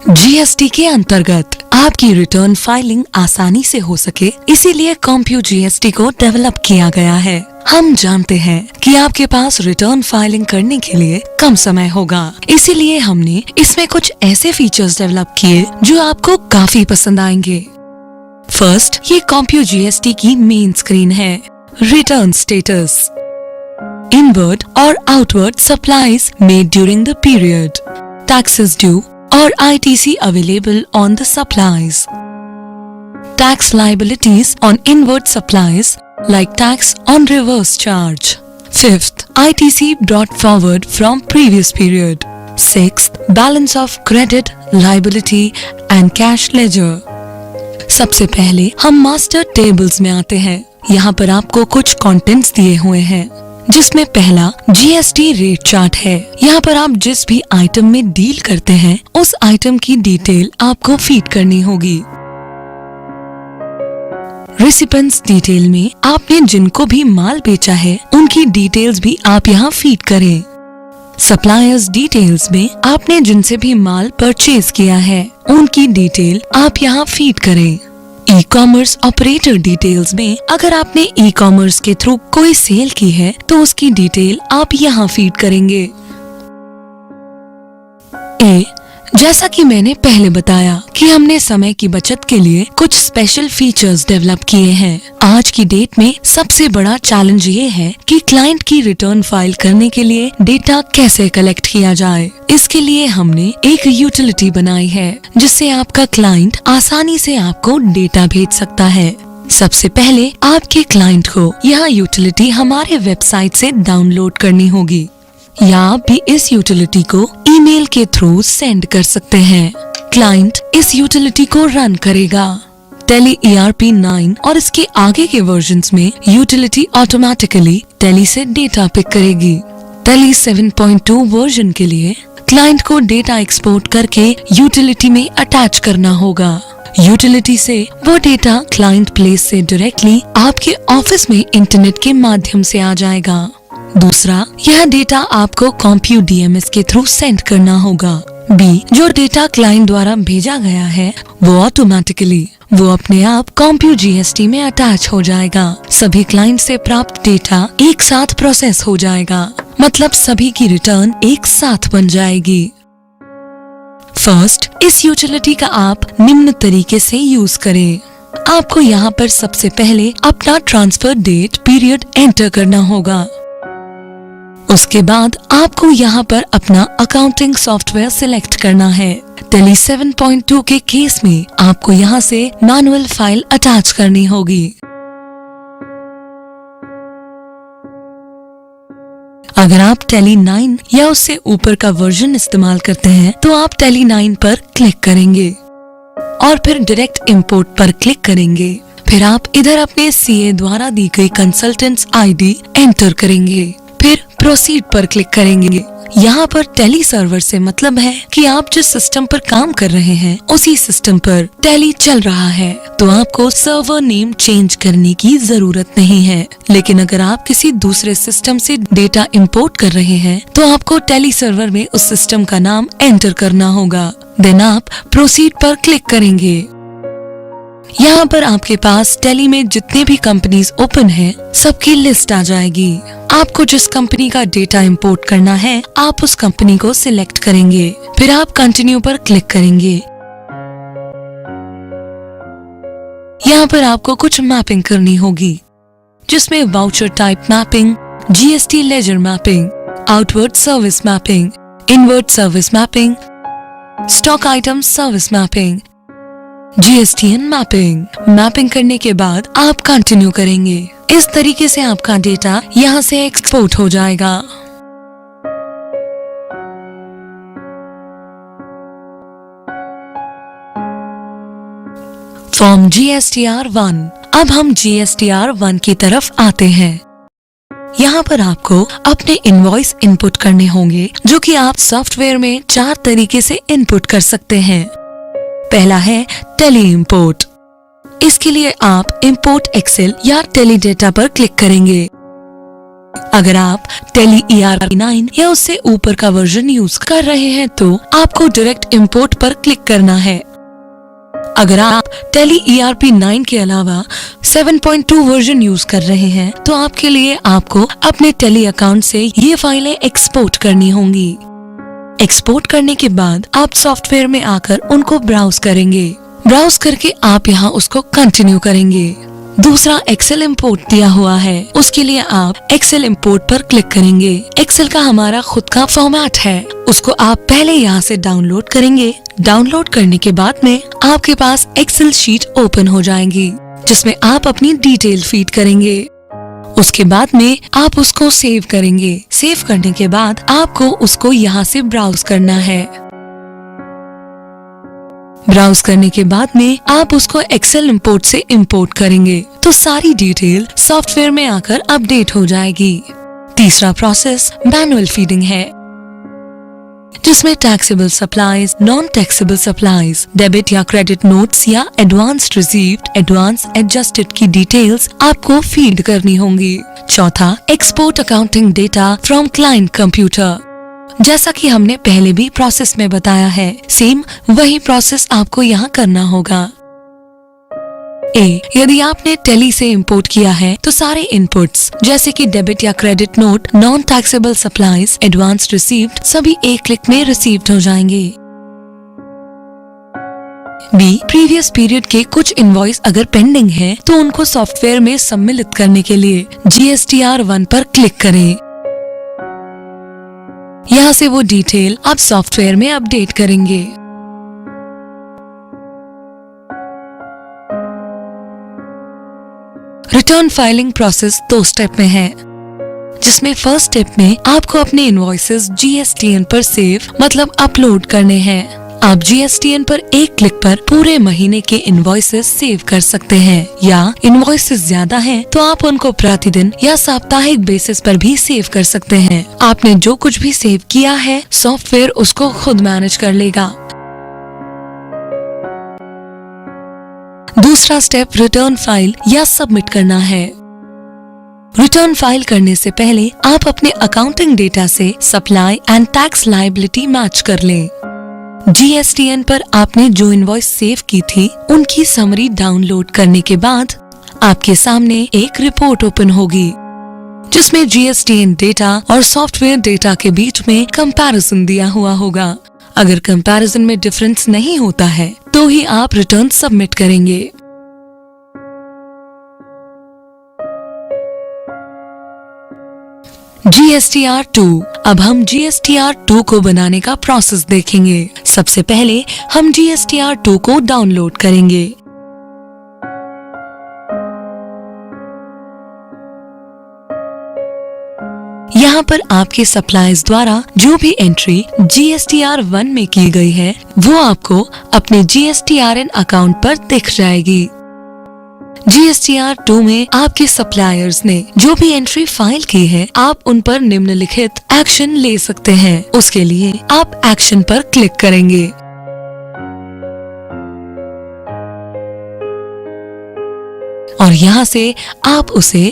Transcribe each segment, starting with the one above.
GST के अंतर्गत आपकी रिटर्न फाइलिंग आसानी से हो सके, इसीलिए कॉम्प्यू जीएसटी को डेवलप किया गया है। हम जानते हैं कि आपके पास रिटर्न फाइलिंग करने के लिए कम समय होगा, इसीलिए हमने इसमें कुछ ऐसे फीचर्स डेवलप किए जो आपको काफी पसंद आएंगे। फर्स्ट, ये कॉम्प्यू जीएसटी की मेन स्क्रीन है। रिटर्न स्टेटस, इनवर्ड और outward supplies made during the period, taxes due or ITC available on the supplies. Tax liabilities on inward supplies like tax on reverse charge. Fifth, ITC brought forward from previous period. Sixth, balance of credit, liability and cash ledger. सबसे पहले हम master tables में आते हैं। यहाँ पर आपको कुछ कंटेंट्स दिए हुए हैं, जिसमें पहला जीएसटी रेट चार्ट है। यहाँ पर आप जिस भी आइटम में डील करते हैं उस आइटम की डिटेल आपको फीड करनी होगी। रिसिपेंट्स डिटेल में आपने जिनको भी माल बेचा है उनकी डिटेल्स भी आप यहाँ फीड करें। सप्लायर्स डिटेल्स में आपने जिनसे भी माल परचेज किया है उनकी डिटेल आप यहाँ फीड करें। ई कॉमर्स ऑपरेटर डिटेल्स में अगर आपने ई कॉमर्स के थ्रू कोई सेल की है तो उसकी डिटेल आप यहाँ फीड करेंगे। ए, जैसा कि मैंने पहले बताया कि हमने समय की बचत के लिए कुछ स्पेशल फीचर्स डेवलप किए हैं। आज की डेट में सबसे बड़ा चैलेंज ये है कि क्लाइंट की रिटर्न फाइल करने के लिए डेटा कैसे कलेक्ट किया जाए। इसके लिए हमने एक यूटिलिटी बनाई है जिससे आपका क्लाइंट आसानी से आपको डेटा भेज सकता है। सबसे पहले आपके क्लाइंट को यह यूटिलिटी हमारे वेबसाइट से डाउनलोड करनी होगी, या आप भी इस यूटिलिटी को ईमेल के थ्रू सेंड कर सकते हैं। क्लाइंट इस यूटिलिटी को रन करेगा। टेली ERP 9 और इसके आगे के वर्जन्स में यूटिलिटी ऑटोमेटिकली टेली से डेटा पिक करेगी। टेली 7.2 वर्जन के लिए क्लाइंट को डेटा एक्सपोर्ट करके यूटिलिटी में अटैच करना होगा। यूटिलिटी से वो डेटा क्लाइंट प्लेस से डायरेक्टली आपके ऑफिस में इंटरनेट के माध्यम से आ जाएगा। दूसरा, यह डेटा आपको कॉम्प्यू DMS के थ्रू सेंड करना होगा। बी, जो डेटा क्लाइंट द्वारा भेजा गया है वो ऑटोमेटिकली वो अपने आप कॉम्प्यू जीएसटी में अटैच हो जाएगा। सभी क्लाइंट से प्राप्त डेटा एक साथ प्रोसेस हो जाएगा, मतलब सभी की रिटर्न एक साथ बन जाएगी। फर्स्ट, इस यूटिलिटी का आप निम्न तरीके से यूज करें। आपको यहाँ पर सबसे पहले अपना ट्रांसफर डेट पीरियड एंटर करना होगा। उसके बाद आपको यहाँ पर अपना अकाउंटिंग सॉफ्टवेयर सिलेक्ट करना है। टेली 7.2 के केस में आपको यहाँ से मैनुअल फाइल अटैच करनी होगी। अगर आप टेली 9 या उससे ऊपर का वर्जन इस्तेमाल करते हैं तो आप टेली 9 पर क्लिक करेंगे और फिर डायरेक्ट इंपोर्ट पर क्लिक करेंगे। फिर आप इधर अपने CA द्वारा दी गई कंसल्टेंट्स ID एंटर करेंगे, फिर प्रोसीड पर क्लिक करेंगे। यहाँ पर टेली सर्वर से मतलब है कि आप जिस सिस्टम पर काम कर रहे हैं उसी सिस्टम पर टेली चल रहा है, तो आपको सर्वर नेम चेंज करने की जरूरत नहीं है। लेकिन अगर आप किसी दूसरे सिस्टम से डेटा इंपोर्ट कर रहे हैं तो आपको टेली सर्वर में उस सिस्टम का नाम एंटर करना होगा। देन आप प्रोसीड पर क्लिक करेंगे। यहाँ पर आपके पास टेली में जितने भी कंपनीज ओपन हैं, सबकी लिस्ट आ जाएगी। आपको जिस कंपनी का डेटा इंपोर्ट करना है आप उस कंपनी को सिलेक्ट करेंगे, फिर आप कंटिन्यू पर क्लिक करेंगे। यहाँ पर आपको कुछ मैपिंग करनी होगी, जिसमें voucher type mapping, GST ledger mapping, outward service mapping, inward service mapping, stock item service mapping, GSTN mapping करने के बाद आप कंटिन्यू करेंगे। इस तरीके से आपका डेटा यहाँ से एक्सपोर्ट हो जाएगा। Form GSTR1। अब हम GSTR1 की तरफ आते हैं। यहाँ पर आपको अपने इनवॉइस इनपुट करने होंगे, जो कि आप सॉफ्टवेयर में 4 तरीके से इनपुट कर सकते हैं। पहला है टेली इंपोर्ट। इसके लिए आप इंपोर्ट एक्सेल या टेली डेटा पर क्लिक करेंगे। अगर आप टेली ERP 9 या उससे ऊपर का वर्जन यूज कर रहे हैं तो आपको डायरेक्ट इंपोर्ट पर क्लिक करना है। अगर आप टेली ERP 9 के अलावा 7.2 वर्जन यूज कर रहे हैं तो आपके लिए आपको अपने टेली अकाउंट से ये फाइलें एक्सपोर्ट करनी होंगी। एक्सपोर्ट करने के बाद आप सॉफ्टवेयर में आकर उनको ब्राउज करेंगे। ब्राउज करके आप यहाँ उसको कंटिन्यू करेंगे। दूसरा एक्सेल इंपोर्ट दिया हुआ है, उसके लिए आप एक्सेल इंपोर्ट पर क्लिक करेंगे। एक्सेल का हमारा खुद का फॉर्मेट है, उसको आप पहले यहाँ से डाउनलोड करेंगे। डाउनलोड करने के बाद में आपके पास एक्सेल शीट ओपन हो जाएगी जिसमें आप अपनी डिटेल फीड करेंगे। उसके बाद में आप उसको सेव करेंगे। सेव करने के बाद आपको उसको यहाँ से ब्राउज करना है। ब्राउज करने के बाद में आप उसको एक्सेल इंपोर्ट से इंपोर्ट करेंगे तो सारी डिटेल सॉफ्टवेयर में आकर अपडेट हो जाएगी। तीसरा प्रोसेस मैनुअल फीडिंग है, जिसमें taxable supplies, non taxable supplies, debit या क्रेडिट नोट्स या एडवांस रिसीव्ड, एडवांस एडजस्टेड की डिटेल्स आपको फीड करनी होंगी। चौथा export accounting data from client computer. जैसा कि हमने पहले भी प्रोसेस में बताया है, सेम वही प्रोसेस आपको यहाँ करना होगा। यदि आपने टेली से इंपोर्ट किया है तो सारे इनपुट्स जैसे कि डेबिट या credit note, non taxable supplies, advance received सभी एक क्लिक में रिसीव्ड हो जाएंगे। प्रीवियस पीरियड के कुछ इनवॉइस अगर पेंडिंग है तो उनको सॉफ्टवेयर में सम्मिलित करने के लिए GSTR 1 पर क्लिक करें। यहाँ से वो डिटेल आप सॉफ्टवेयर में अपडेट करेंगे। रिटर्न फाइलिंग प्रोसेस 2 स्टेप में है, जिसमें फर्स्ट स्टेप में आपको अपने इनवॉइसेस GSTN पर सेव मतलब अपलोड करने हैं। आप GSTN पर एक क्लिक पर पूरे महीने के इनवॉइसेस सेव कर सकते हैं, या इनवॉइसेस ज्यादा हैं तो आप उनको प्रतिदिन या साप्ताहिक बेसिस पर भी सेव कर सकते हैं। आपने जो कुछ भी सेव किया है सॉफ्टवेयर उसको खुद मैनेज कर लेगा। दूसरा स्टेप रिटर्न फाइल या सबमिट करना है। रिटर्न फाइल करने से पहले आप अपने अकाउंटिंग डेटा से supply and tax liability match कर लें। GSTN पर आपने जो इनवॉइस सेव की थी उनकी समरी डाउनलोड करने के बाद आपके सामने एक रिपोर्ट ओपन होगी जिसमें GSTN डेटा और सॉफ्टवेयर डेटा के बीच में कंपैरिजन दिया हुआ होगा। अगर कंपैरिजन में डिफरेंस नहीं होता है तो ही आप रिटर्न सबमिट करेंगे। GSTR 2। अब हम GSTR 2 को बनाने का प्रोसेस देखेंगे। सबसे पहले हम GSTR 2 को डाउनलोड करेंगे। यहाँ पर आपके सप्लायर्स द्वारा जो भी एंट्री GSTR 1 में की गई है वो आपको अपने GSTRN अकाउंट पर दिख जाएगी। GSTR 2 में आपके सप्लायर्स ने जो भी एंट्री फाइल की है आप उन पर निम्नलिखित एक्शन ले सकते हैं। उसके लिए आप एक्शन पर क्लिक करेंगे। और यहाँ से आप उसे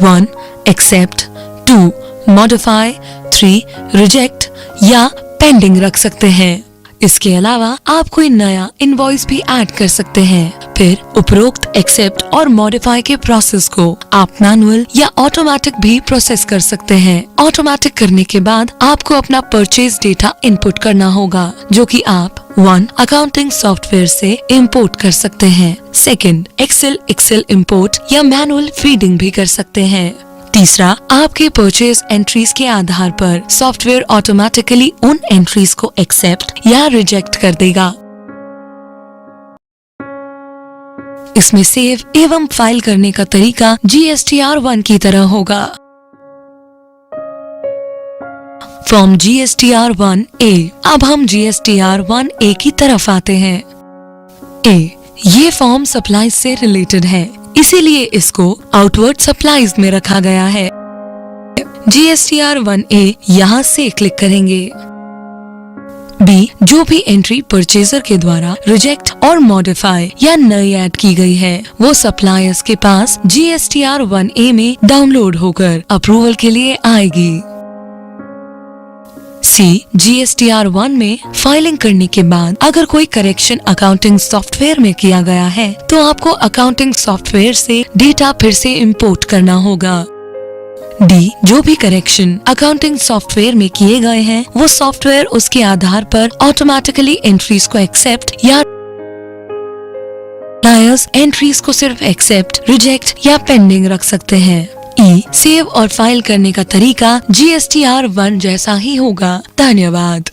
1 एक्सेप्ट, 2 मॉडिफाई, 3 रिजेक्ट या पेंडिंग रख सकते हैं। इसके अलावा आप कोई नया इनवॉइस भी ऐड कर सकते हैं। फिर उपरोक्त एक्सेप्ट और मॉडिफाई के प्रोसेस को आप मैनुअल या ऑटोमेटिक भी प्रोसेस कर सकते हैं। ऑटोमेटिक करने के बाद आपको अपना परचेज डेटा इनपुट करना होगा, जो कि आप 1 अकाउंटिंग सॉफ्टवेयर से इंपोर्ट कर सकते हैं। सेकंड एक्सेल इंपोर्ट या मैनुअल फीडिंग भी कर सकते हैं। तीसरा, आपके परचेज एंट्रीज के आधार पर सॉफ्टवेयर ऑटोमेटिकली उन एंट्रीज को एक्सेप्ट या रिजेक्ट कर देगा। इसमें सेव एवं फाइल करने का तरीका GSTR 1 की तरह होगा। Form GSTR 1A। अब हम GSTR 1A की तरफ आते हैं। ये फॉर्म सप्लाईज से रिलेटेड है, इसीलिए इसको आउटवर्ड सप्लाईज में रखा गया है। GSTR 1A यहाँ से क्लिक करेंगे। बी, जो भी एंट्री परचेजर के द्वारा रिजेक्ट और मॉडिफाई या नई ऐड की गई है वो सप्लायर्स के पास GSTR 1A में डाउनलोड होकर अप्रूवल के लिए आएगी। सी, GSTR 1 में फाइलिंग करने के बाद अगर कोई करेक्शन अकाउंटिंग सॉफ्टवेयर में किया गया है तो आपको अकाउंटिंग सॉफ्टवेयर से डेटा फिर से इंपोर्ट करना होगा। डी, जो भी करेक्शन अकाउंटिंग सॉफ्टवेयर में किए गए हैं वो सॉफ्टवेयर उसके आधार पर ऑटोमेटिकली एंट्रीज को एक्सेप्ट या एंट्रीज को सिर्फ एक्सेप्ट, रिजेक्ट या पेंडिंग रख सकते हैं। ई, सेव और फाइल करने का तरीका GSTR 1 जैसा ही होगा। धन्यवाद।